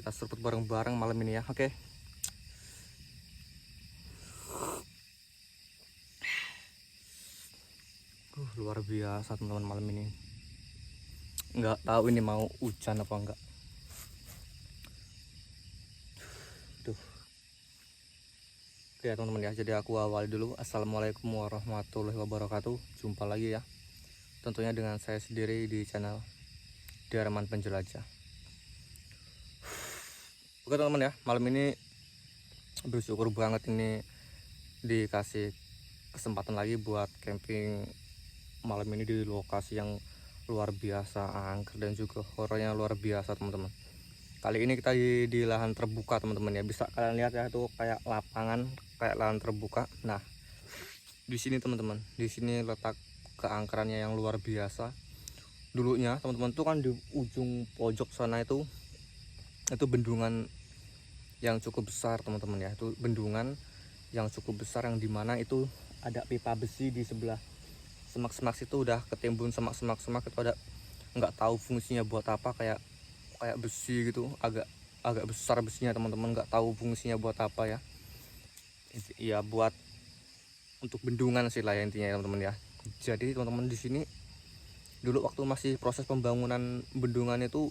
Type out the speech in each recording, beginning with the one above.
kita seruput bareng-bareng malam ini ya. Oke. Luar biasa teman-teman malam ini. Nggak tahu ini mau hujan apa enggak. Tuh. Oke ya teman-teman ya. Jadi aku awali dulu. Assalamualaikum warahmatullahi wabarakatuh. Jumpa lagi ya. Tentunya dengan saya sendiri di channel Darman Penjelajah. Oke teman-teman ya. Malam ini bersyukur banget ini dikasih kesempatan lagi buat camping malam ini di lokasi yang luar biasa angker dan juga horornya luar biasa teman-teman. Kali ini kita di lahan terbuka teman-teman ya, bisa kalian lihat ya, itu kayak lapangan, kayak lahan terbuka. Nah di sini teman-teman, di sini letak keangkerannya yang luar biasa. Dulunya teman-teman tuh kan di ujung pojok sana itu bendungan yang cukup besar teman-teman ya. Itu bendungan yang cukup besar yang dimana itu ada pipa besi di sebelah semak-semak situ, udah ketimbun semak-semak itu ada, nggak tahu fungsinya buat apa, kayak besi gitu, agak besar besinya teman-teman, nggak tahu fungsinya buat apa ya. Ya buat untuk bendungan sih lah ya intinya teman-teman ya. Jadi teman-teman di sini dulu waktu masih proses pembangunan bendungan itu,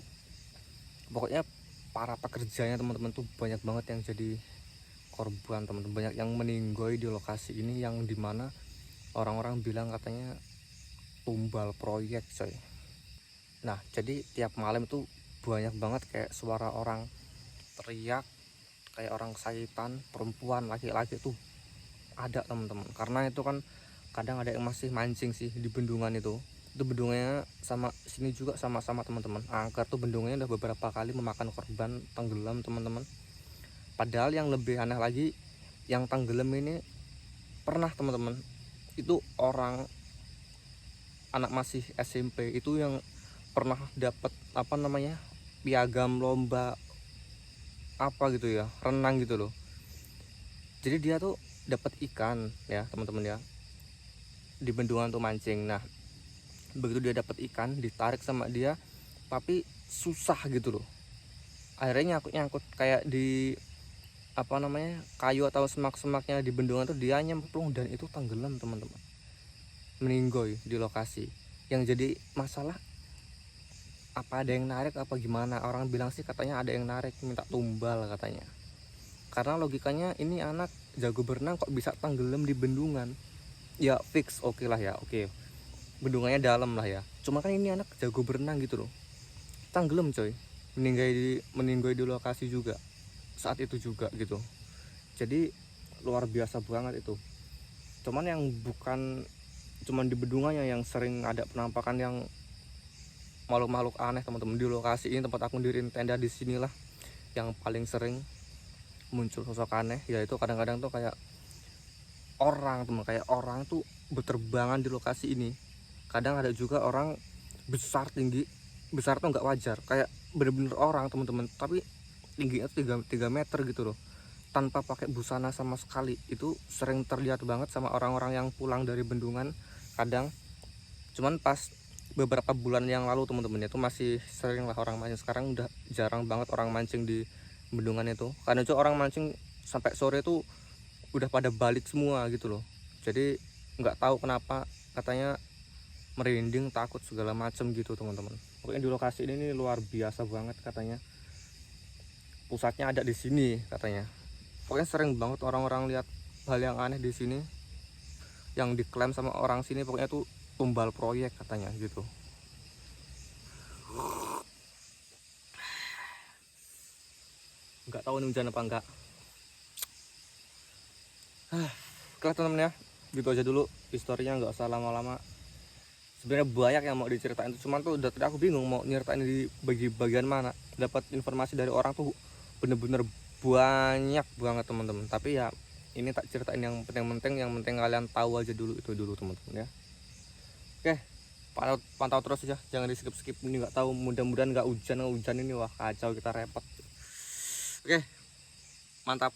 pokoknya para pekerjanya teman-teman tuh banyak banget yang jadi korban teman-teman, banyak yang meninggoy di lokasi ini, yang dimana orang-orang bilang katanya tumbal proyek coy. Nah jadi tiap malam itu banyak banget kayak suara orang teriak, kayak orang sakitan, perempuan, laki-laki tuh ada teman-teman. Karena itu kan kadang ada yang masih mancing sih di bendungan itu bendungannya sama sini juga sama-sama teman-teman angker tuh. Bendungannya udah beberapa kali memakan korban tenggelam teman-teman. Padahal yang lebih aneh lagi, yang tenggelam ini pernah teman-teman, itu orang anak masih SMP itu yang pernah dapat apa namanya, piagam lomba apa gitu ya, renang gitu loh. Jadi dia tuh dapat ikan ya teman-teman ya, di bendungan tuh mancing. Nah begitu dia dapat ikan, ditarik sama dia tapi susah gitu loh, akhirnya nyangkut kayak di apa namanya, kayu atau semak-semaknya di bendungan tuh, dia nyemplung dan itu tenggelam teman-teman, meninggoy di lokasi. Yang jadi masalah, apa ada yang narik apa gimana? Orang bilang sih katanya ada yang narik, minta tumbal katanya. Karena logikanya ini anak jago berenang kok bisa tenggelam di bendungan. Ya fix oke lah ya, oke bendungannya dalam lah ya, cuma kan ini anak jago berenang gitu loh, tenggelam coy, meninggal di lokasi juga saat itu juga gitu. Jadi luar biasa banget itu. Cuman yang bukan cuman di bendungannya yang sering ada penampakan yang makhluk-makhluk aneh teman-teman. Di lokasi ini tempat aku diriin tenda, di sinilah yang paling sering muncul sosok aneh, yaitu kadang-kadang tuh kayak orang teman, kayak orang tuh berterbangan di lokasi ini. Kadang ada juga orang besar, tinggi besar tuh nggak wajar, kayak bener-bener orang teman-teman, tapi tingginya tuh 3 meter gitu loh, tanpa pakai busana sama sekali. Itu sering terlihat banget sama orang-orang yang pulang dari bendungan kadang. Cuman pas beberapa bulan yang lalu teman-teman itu masih sering lah orang mancing. Sekarang udah jarang banget orang mancing di bendungan itu, karena itu orang mancing sampai sore tuh udah pada balik semua gitu loh. Jadi nggak tahu kenapa katanya merinding, takut segala macem gitu teman-teman. Pokoknya di lokasi ini nih luar biasa banget katanya, pusatnya ada di sini katanya. Pokoknya sering banget orang-orang lihat hal yang aneh di sini, yang diklaim sama orang sini pokoknya tuh tumbal proyek katanya gitu. Nggak tahu ini hujan apa enggak. Oke teman-teman ya, gitu aja dulu historinya, nggak usah lama-lama. Sebenarnya banyak yang mau diceritain tuh, cuman tuh udah tadi aku bingung mau nyeritain di bagian mana. Dapat informasi dari orang tuh bener-bener banyak banget teman-teman, tapi ya ini tak ceritain yang penting-penting, yang penting kalian tahu aja dulu, itu dulu teman-teman ya. Oke, pantau terus aja, jangan di skip-skip. Ini nggak tahu, mudah-mudahan nggak hujan ini, wah kacau, kita repot. Oke, mantap.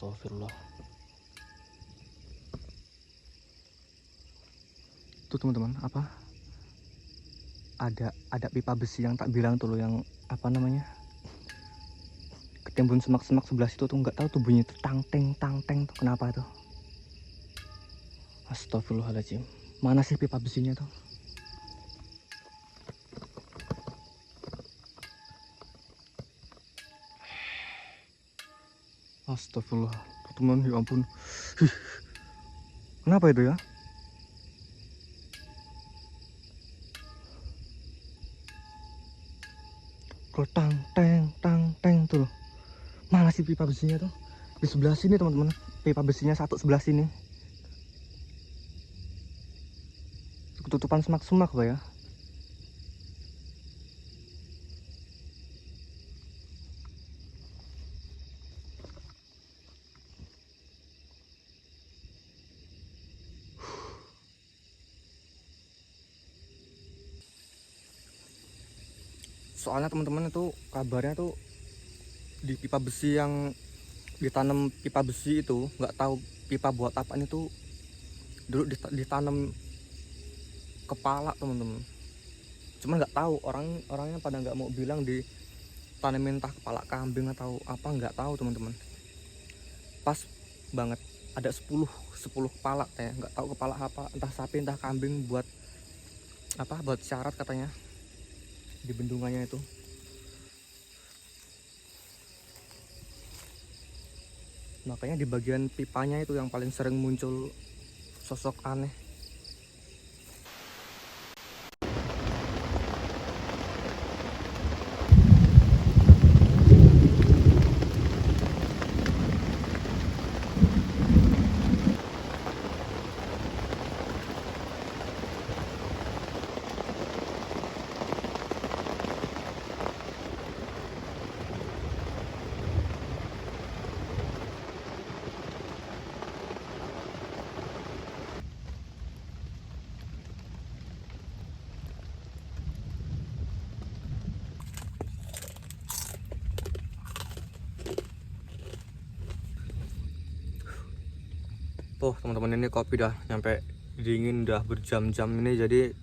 Astagfirullah. Tuh teman-teman, apa? Ada pipa besi yang tak bilang tuh loh, yang apa namanya? Ketimbun semak-semak sebelah situ tuh, nggak tahu tuh bunyi tuh tang teng tuh kenapa tuh? Astagfirullahaladzim. Mana sih pipa besinya tuh? Astagfirullah, teman, ya ampun. Kenapa itu ya? Kalau tang teng tuh. Mana sih pipa besinya tuh? Di sebelah sini teman-teman. Pipa besinya satu sebelah sini. Ketutupan semak-semak Pak ya. Soalnya teman-teman itu kabarnya tuh di pipa besi yang ditanam pipa besi itu, nggak tahu pipa buat apaan itu, dulu ditanam kepala teman-teman. Cuman nggak tahu, orangnya pada nggak mau bilang ditanemin entah kepala kambing atau apa, nggak tahu teman-teman. Pas banget ada 10 kepala kayak, nggak tahu kepala apa, entah sapi entah kambing, buat apa, buat syarat katanya di bendungannya itu. Makanya di bagian pipanya itu yang paling sering muncul sosok aneh. Tuh teman-teman, ini kopi dah nyampe dingin, udah berjam-jam ini. Jadi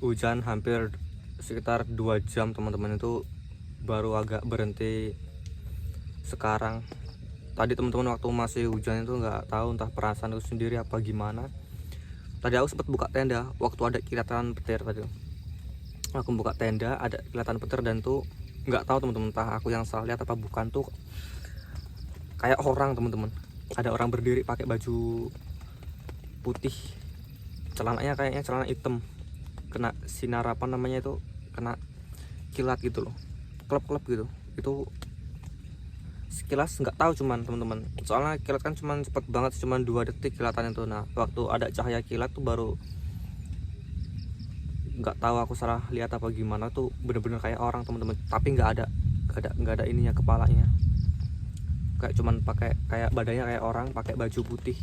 hujan hampir sekitar 2 jam teman-teman, itu baru agak berhenti sekarang. Tadi teman-teman waktu masih hujan itu nggak tahu entah perasaan aku sendiri apa gimana. Tadi aku sempat buka tenda waktu ada kilatan petir. Tadi aku buka tenda, ada kilatan petir, dan tuh nggak tahu teman-teman, entah aku yang salah lihat apa bukan, tuh kayak orang teman-teman. Ada orang berdiri pakai baju putih, celananya kayaknya celana hitam, kena sinar apa namanya itu, kena kilat gitu loh, klep-klep gitu. Itu sekilas nggak tahu, cuman teman-teman, soalnya kilat kan cuman cepet banget, cuman 2 detik kilatan itu. Nah waktu ada cahaya kilat tuh baru, nggak tahu aku salah lihat apa gimana, tuh bener-bener kayak orang teman-teman, tapi nggak ada ininya, kepalanya kayak cuman pakai, kayak badannya kayak orang pakai baju putih.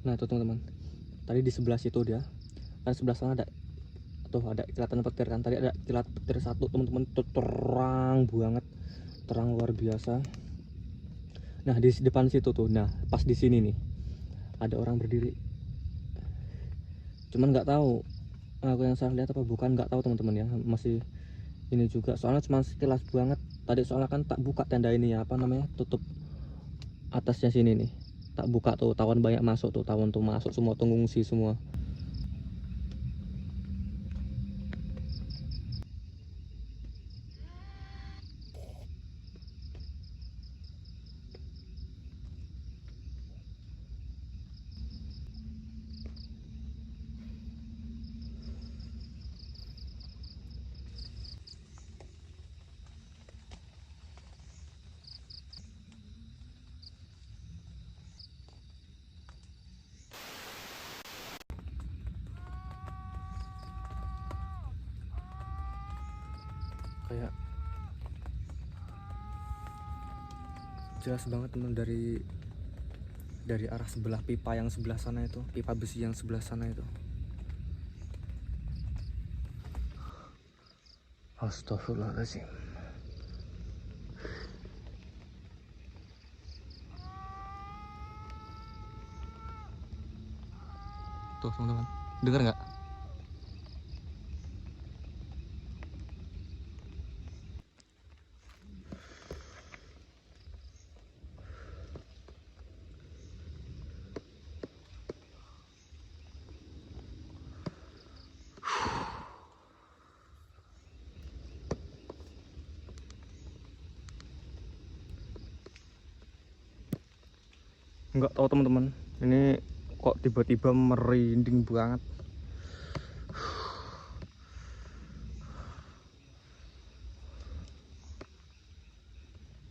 Nah tuh teman-teman, tadi di sebelah situ dia, kan sebelah sana ada tuh, ada kilatan petir kan. Tadi ada kilat petir satu teman-teman, tuh terang banget, terang luar biasa. Nah di depan situ tuh, nah pas di sini nih ada orang berdiri, cuman nggak tahu aku yang salah lihat apa bukan, nggak tahu teman-teman ya. Masih ini juga, soalnya cuma sekilas banget tadi, soalnya kan tak buka tenda ini ya, apa namanya, tutup atasnya sini nih, tak buka tuh, tawon banyak masuk tuh, tawon tuh masuk semua, tuh ngungsi semua. Kayak jelas banget teman, dari arah sebelah pipa yang sebelah sana itu, pipa besi yang sebelah sana itu. Astagfirullahaladzim. Tuh teman-teman, dengar nggak? Nggak tahu teman-teman, ini kok tiba-tiba merinding banget.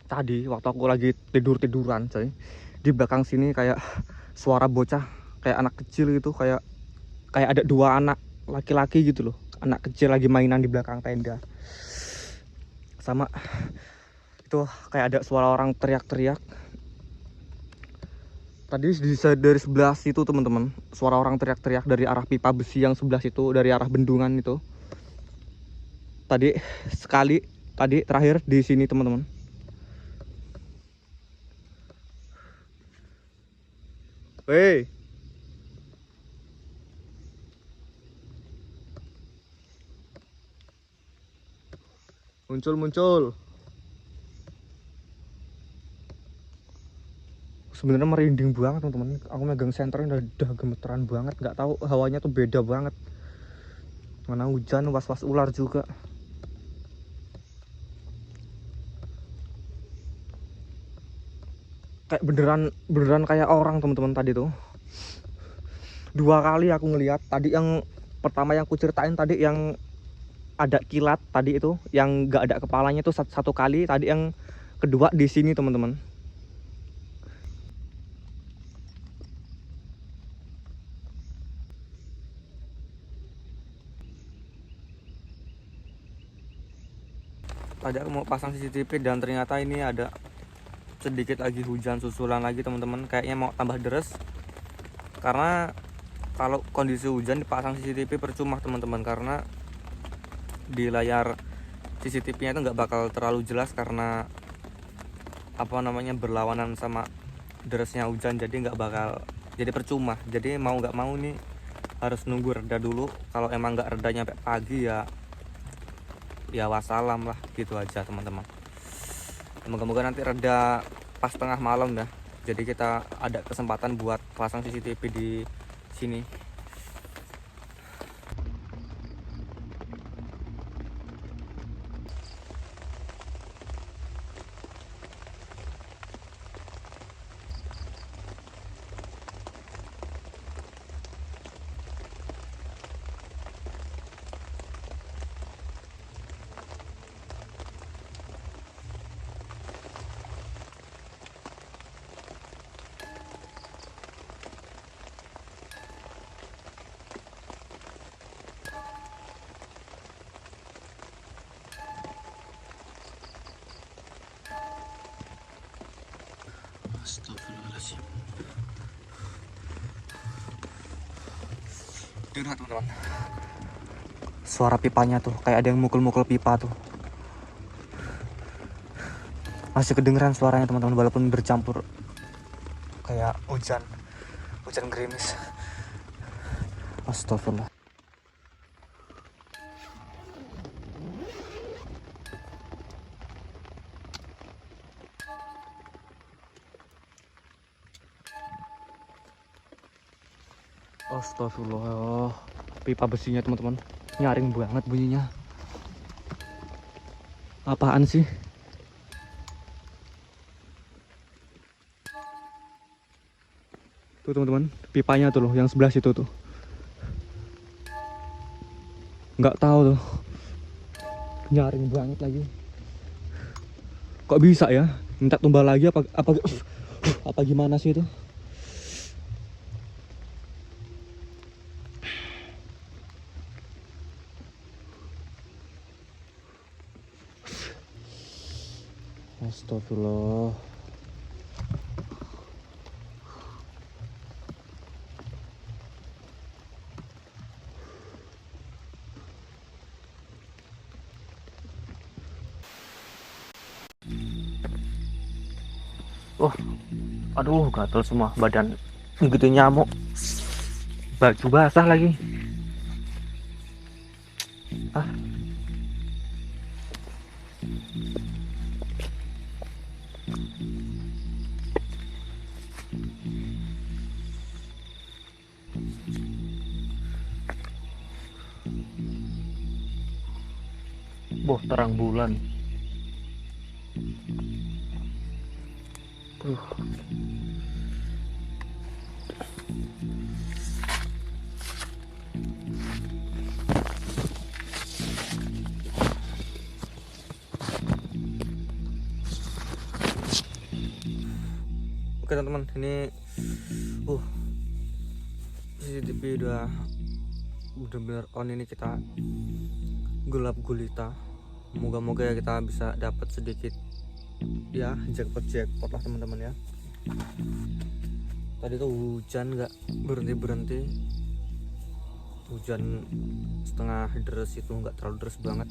Tadi waktu aku lagi tiduran coy, di belakang sini kayak suara bocah, kayak anak kecil gitu, kayak ada dua anak laki-laki gitu loh, anak kecil lagi mainan di belakang tenda. Sama itu kayak ada suara orang teriak-teriak. Tadi dari sebelah situ teman-teman, suara orang teriak-teriak dari arah pipa besi yang sebelah situ, dari arah bendungan itu. Tadi sekali, tadi terakhir di sini teman-teman. Weh, muncul. Sebenarnya merinding banget teman-teman. Aku megang senternya udah gemeteran banget. Nggak tahu, hawanya tuh beda banget. Mana hujan, was-was ular juga. Kayak beneran kayak orang teman-teman tadi tuh. Dua kali aku ngelihat. Tadi yang pertama yang ku ceritain tadi, yang ada kilat tadi itu, yang nggak ada kepalanya tuh satu kali. Tadi yang kedua di sini teman-teman. Tadi aku mau pasang CCTV dan ternyata ini ada sedikit lagi hujan susulan lagi teman-teman. Kayaknya mau tambah deres. Karena kalau kondisi hujan dipasang CCTV percuma teman-teman, karena di layar CCTV-nya itu nggak bakal terlalu jelas karena apa namanya, berlawanan sama derasnya hujan, jadi nggak bakal, jadi percuma. Jadi mau nggak mau nih harus nunggu reda dulu. Kalau emang nggak reda nyampe pagi ya wassalam lah, gitu aja teman-teman. Moga-moga nanti reda pas tengah malam dah, jadi kita ada kesempatan buat pasang CCTV di sini. Astagfirullahaladzim. Dengar teman-teman, suara pipanya tuh kayak ada yang mukul-mukul pipa tuh. Masih kedengeran suaranya teman-teman, walaupun bercampur kayak hujan gerimis. Astagfirullah. Astagfirullah. Pipa besinya teman-teman, nyaring banget bunyinya. Apaan sih? Tuh teman-teman, pipanya tuh loh, yang sebelah situ tuh. Nggak tahu tuh, nyaring banget lagi. Kok bisa ya? Minta tumbal lagi apa gimana sih itu? Astagfirullah. Oh, aduh, gatel semua badan. Gitu nyamuk. Baju basah lagi. Ah. Boh, terang bulan. Oke teman-teman, ini CCTV udah bener-bener on. Ini kita gelap gulita. Moga-moga ya kita bisa dapat sedikit ya jackpot lah teman-teman ya. Tadi tuh hujan nggak berhenti, hujan setengah deras, itu nggak terlalu deras banget.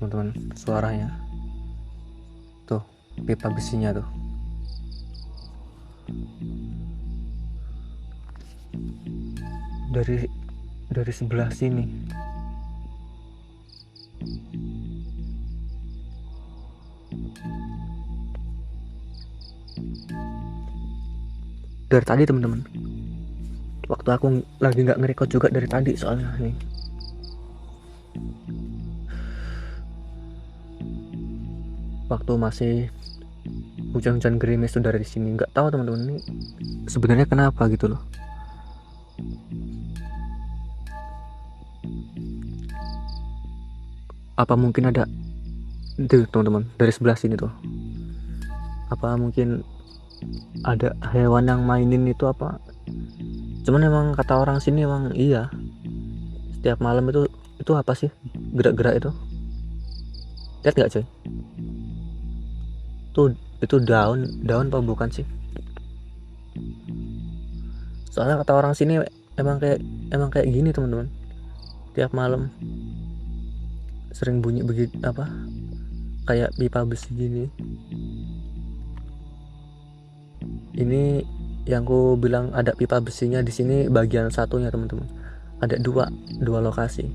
Teman-teman, suaranya tuh, pipa besinya tuh. Dari sebelah sini. Dari tadi teman-teman, waktu aku lagi nggak nge-record juga dari tadi soalnya nih. Waktu masih hujan-hujan gerimis tuh dari sini. Nggak tahu teman-teman, ini sebenarnya kenapa gitu loh. Apa mungkin ada tuh teman-teman, dari sebelah sini tuh, apa mungkin ada hewan yang mainin itu apa? Cuman emang kata orang sini emang iya, setiap malam itu apa sih gerak-gerak itu? Lihat nggak coy? Itu daun apa bukan sih? Soalnya kata orang sini emang kayak gini teman-teman, tiap malam sering bunyi begitu, apa kayak pipa besi gini. Ini yang ku bilang ada pipa besinya di sini bagian satunya teman-teman. Ada dua lokasi.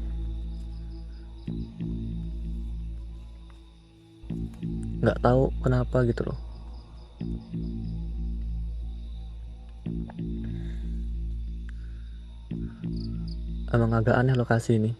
Nggak tahu kenapa gitu loh. Emang agak aneh lokasi ini.